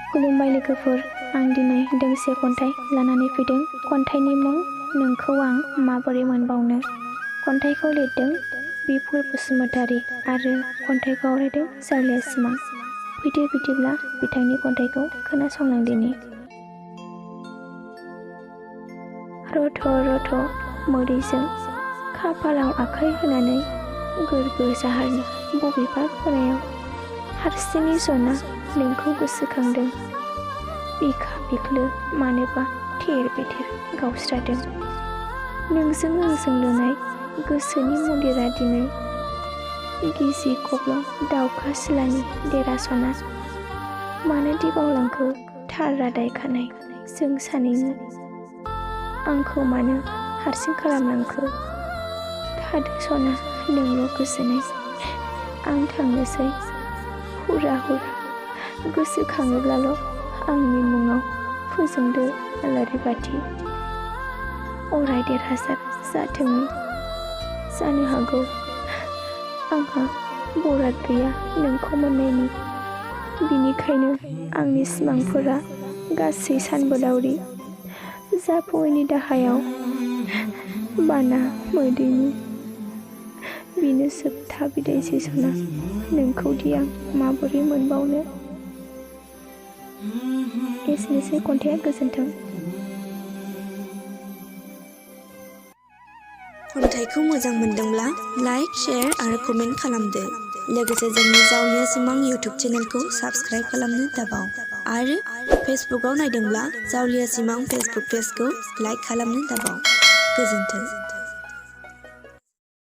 खुलुमबाय लोगोफोर, आं दिनै दोंसे खन्थाइ लानानै फैदों। खन्थाइनि मुं नोंखौ आं माबोरै मोनबावनो। खन्थाइखौ लिरदों बिपुल बसुमतारी आरो खन्थाइखौ आवरायदों जावलिया सिमां। फैदो बिदिब्ला बिथांनि खन्थाइखौ खोनासंलांदिनि। रथ' रथ' मोदैजों खाफालाव आखाइ होनानै गोरबो जाहारनि बबेबा खनायाव हारसिङै जना नोंखौ गोसोखांदों। बिखा बिख्लो मानोबा थेर बेथेर गावस्रादों। नोंजों आंजों लुनाय गोसोनि मन्दिरा दिनै गिजि गब्लं दाउखा सिलानि देरासना। मानोदि बावलांखो थार रादाय खानाय जों सानैनि। आंखौ मानो हारसिं खालामलांखो। थादो सना नोंल' गोजोनै। आं थांनोसै हुरा हुरा। गोसोखाङोब्लाल' आंनि मुङाव फोजोंदो आलारि बाथि। अराय देरहासार जाथोंनि। जानो हागौ आंहा बराद गैया नोंखौ मोननायनि। बिनिखायनो आंनि सिमांफोरा गासै सानबोलावरि जाफुङैनि दाहायाव बाना मोदैनि। बिनो जोबथा बिदायसै सना नोंखौ दि आं माबोरै मोनबावनो। एसेनोसै खन्थाइया। गोजोन्थों। खन्थाइखौ मोजां मोनदोंब्ला लाइक, शेयार आरो कमेन्ट खालामदो। लोगोसे जोंनि जावलिया सिमां इउटुब चेनेलखौ साबस्क्राइब खालामनो दाबाव। आरो फेसबुकआव नायदोंब्ला जावलिया सिमां फेसबुक पेजखौ लाइक खालामनो दाबाव। गोजोन्थों।